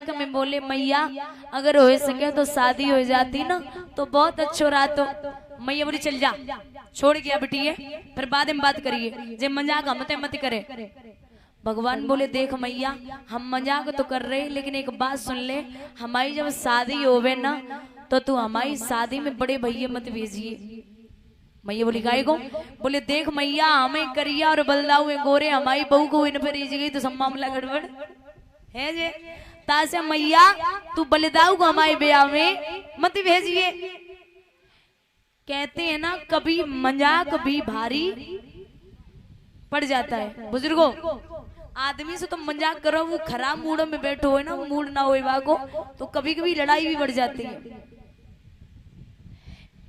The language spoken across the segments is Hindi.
मजाक में बोले मैया अगर हो सके तो शादी हो जाती ना तो बहुत अच्छा रहा। तो मैया बोली चल जा, छोड़ गया बेटी, फिर बाद में बात करिए, जे मजाक हमते मत करे। भगवान बोले देख मैया हम मजाक तो कर रहे लेकिन एक बात सुन ले, हमारी जब शादी होवे ना तो तू हमारी शादी में बड़े भैया मत भेजिए। मैया बोली गाय को? बोले देख मैया हमें करिया और बलदाऊ गोरे हमारी बहू को इन पर रीज गई तो सब मामला गड़बड़ है जे। तासे मैया तू बलदाऊ को हमारे ब्याह में मत भेजिए। कहते हैं ना कभी मजाक भी भारी पड़ जाता है। बुजुर्गों आदमी से तो मजाक करो, वो खराब मूड में बैठो है ना, मूड ना होए को तो कभी कभी लड़ाई भी बढ़ जाती है।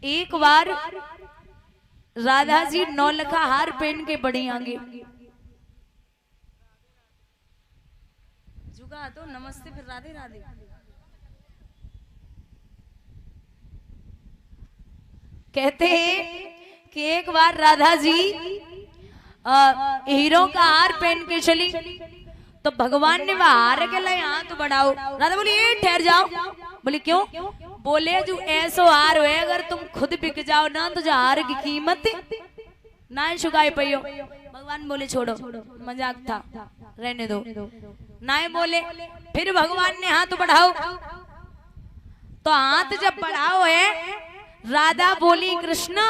एक बार राधा जी नौलखा हार पहन के बड़ी आगे जुगा तो नमस्ते फिर राधे राधे। कहते हैं कि एक बार राधा जी हीरो का हार पहन के चली तो भगवान ने वह हार के लिए हाथ बढ़ाओ। राधा बोली ये ठहर जाओ। बोली क्यों? बोले जो ऐसो हार हुए अगर तुम खुद बिक जाओ ना तो जो हार की कीमत ना चुकाई पाइयो। भगवान बोले छोड़ो मजाक था रहने दो। ना बोले फिर भगवान ने हाथ बढ़ाओ तो हाथ जब बढ़ाओ है राधा बोली कृष्ण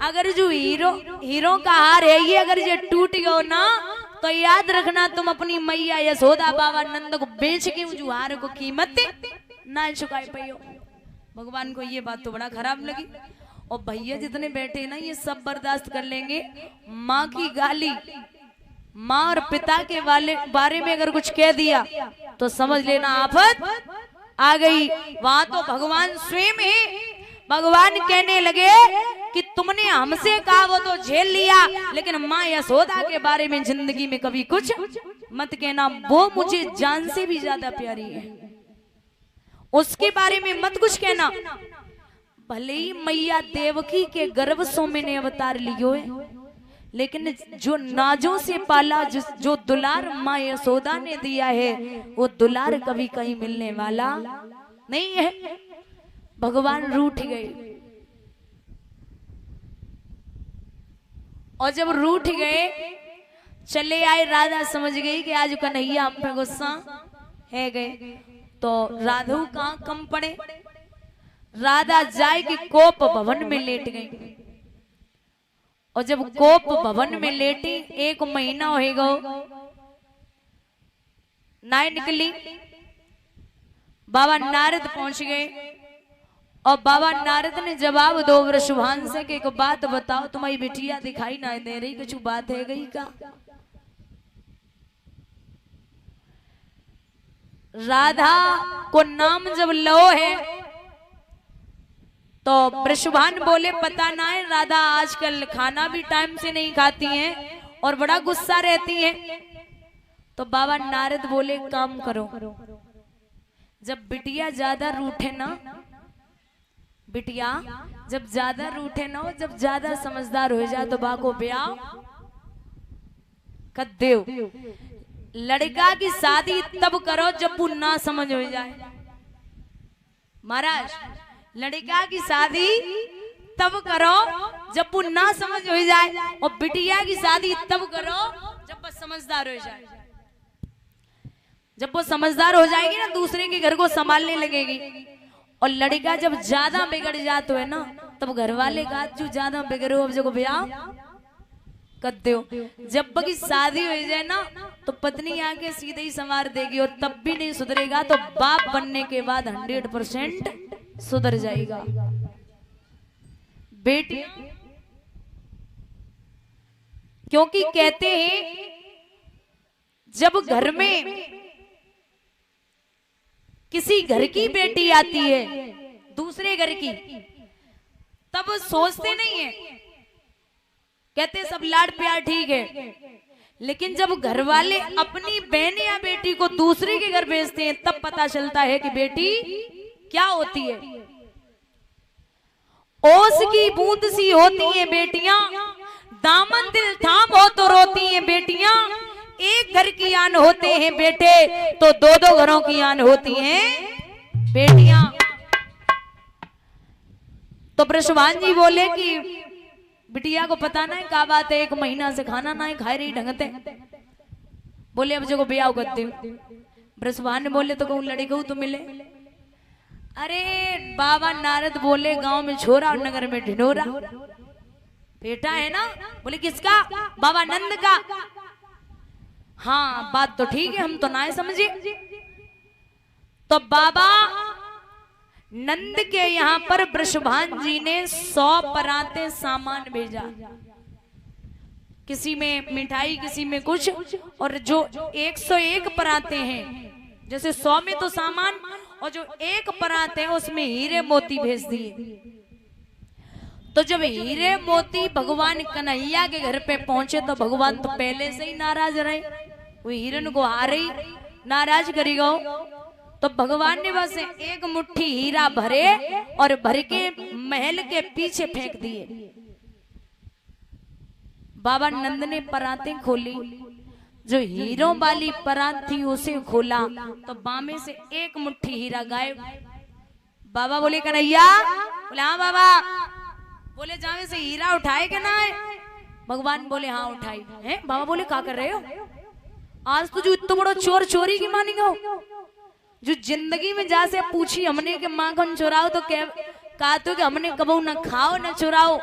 अगर जो हीरो का हार है ये अगर ये टूट गयो ना तो याद रखना तुम अपनी मैया यशोदा बाबा नंद को बेच के जो हार को कीमत ना चुकाई पाइयो। भगवान को ये बात तो बड़ा खराब लगी। और भैया जितने बैठे ना ये सब बर्दाश्त कर लेंगे, माँ की गाली, माँ और पिता के बारे में अगर कुछ कह दिया तो समझ लेना आफत आ गई। वहां तो भगवान स्वयं ही भगवान कहने लगे कि तुमने हमसे कहा वो तो झेल लिया लेकिन माँ यशोदा के बारे में जिंदगी में कभी कुछ मत कहना, वो मुझे जान से भी ज्यादा प्यारी है, उसके बारे में मत कुछ कहना। भले ही मैया देवकी के गर्भ सो में अवतार लियो है लेकिन जो नाजों से पाला जो दुलार माँ यशोदा ने दिया है वो दुलार कभी कहीं मिलने वाला नहीं है। भगवान रूठ गए और जब रूठ गए चले आए, राधा समझ गई कि आज कन्हैया हम पे गुस्सा है गए तो राधु कहाँ कम पड़े। राधा जाए कि कोप भवन में लेट गई और जब कोप भवन में लेटी 1 महीना हो गो नाय निकली। बाबा नारद पहुंच गए और बाबा नारद ने जवाब दो वृषभान से कि एक बात बताओ तुम्हारी बिटिया दिखाई ना दे रही, कुछ बात है गई का? राधा को नाम जब लो है तो वृषभान बोले पता ना है राधा आजकल खाना भी टाइम से नहीं खाती हैं और बड़ा गुस्सा रहती हैं। तो बाबा नारद बोले काम करो, जब बिटिया ज्यादा रूठे ना, बिटिया जब ज्यादा रूठे ना, जब ज्यादा समझदार हो जाए तो बा को ब्याह कर देव। लड़का की शादी तब करो जब वो ना समझ हो जाए। महाराज लड़का की शादी तब करो जब वो ना समझ हो जाए और बिटिया की शादी तब करो जब वो समझदार हो जाए। जब वो समझदार हो जाएगी ना दूसरे के घर को संभालने लगेगी। और लड़का जब ज्यादा बिगड़ जाते है ना तब घर वाले का जो ज्यादा बिगड़ो अब जो ब्याह कर दो। जब की शादी हो जाए ना तो पत्नी आके सीधे ही संवार देगी और तब भी नहीं सुधरेगा तो बाप बनने के बाद 100% सुधर जाएगा। बेटी क्योंकि कहते हैं जब घर में किसी घर की बेटी आती है दूसरे घर की तब सोचते नहीं है, कहते सब लाड प्यार ठीक है, लेकिन जब घर वाले अपनी बहन या बेटी को दूसरे के घर भेजते हैं तब पता चलता है कि बेटी क्या होती है। ओस की बूंद सी होती हैं बेटियां, दामन दिल थाम हो तो रोती हैं बेटियां, एक घर की आन होते हैं बेटे तो दो दो घरों की आन होती हैं बेटियां। तो बृषभान जी बोले कि बिटिया को पता ना है क्या बात है, 1 महीना से खाना ना है खाए रही ढंगते। बोले अब जो ब्याह करते बृषभान ने बोले तो कहूँ लड़ी कहूँ तो मिले। अरे बाबा नारद बोले गांव में छोरा और नगर में ढिंढोरा। बेटा है ना? बोले किसका? बाबा नंद का। हाँ बात तो ठीक है, हम तो ना समझे। तो बाबा नंद के यहाँ पर बृषभान जी ने 100 पराते सामान भेजा, किसी में मिठाई किसी में कुछ, और जो 101 पराते हैं, जैसे 100 में तो सामान और जो 1 परात है उसमें हीरे मोती भेज दिए। तो जब हीरे मोती भगवान कन्हैया के घर पे पहुंचे तो भगवान तो पहले से ही नाराज रहे, वो हिरन को हार ही नाराज करी गो। तो भगवान ने बस 1 मुट्ठी हीरा भरे और भर के महल के पीछे फेंक दिए। बाबा नंद ने परातें खोली, जो हीरों वाली परात थी उसे खोला तो बामे से 1 मुट्ठी हीरा गायब। बाबा बोले कन्हैया? बोले हाँ बाबा। बोले जावे से हीरा उठाए के ना है? भगवान बोले हाँ उठाई है। बाबा बोले क्या कर रहे हो? आज तो जो इतना बड़ा चोर चोरी की मानी गो, जो जिंदगी में जा से पूछी हमने के माखन चुराओ तो कहा तो कि हमने कबू न खाओ न चुराओ,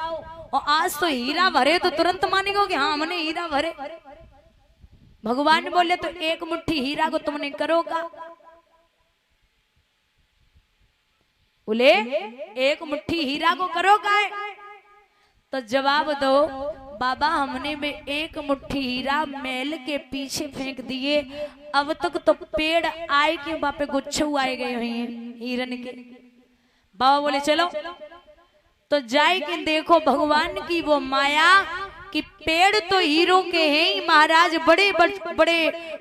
और आज तो हीरा भरे तो तुरंत मानेगो कि हाँ हमने हीरा भरे। भगवान बोले तो 1 मुट्ठी हीरा को तुमने करोगा? बोले 1 मुट्ठी हीरा को करोगा? तो जवाब दो बाबा हमने में 1 मुट्ठी हीरा महल के पीछे फेंक दिए, अब तक तो पेड़ आए के वहां पे गुच्छे आए गए हुए हैं हिरन के। बाबा बोले चलो। तो जाए के देखो भगवान की वो माया कि पेड़ तो हीरों के हैं ही महाराज, बड़े बड़े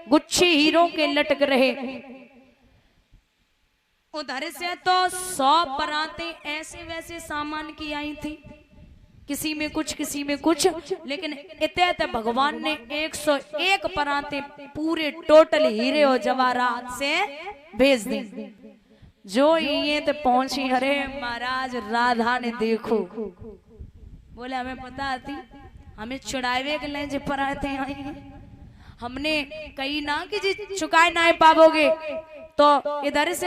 गुच्छे हीरों के लटक रहे। उधर से तो 100 परातें ऐसे वैसे सामान की आई थी, किसी में कुछ किसी में कुछ, लेकिन इतने भगवान ने 101 परातें पूरे टोटल हीरे और जवाहरात से भेज दी। जो ये तो पहुंची, अरे महाराज राधा ने देखो, बोले हमें पता आती, हमें चुड़ावे के लिए जो पराते आई हैं, हमने कही ना कि जी चुकाए ना पाओगे। तो इधर से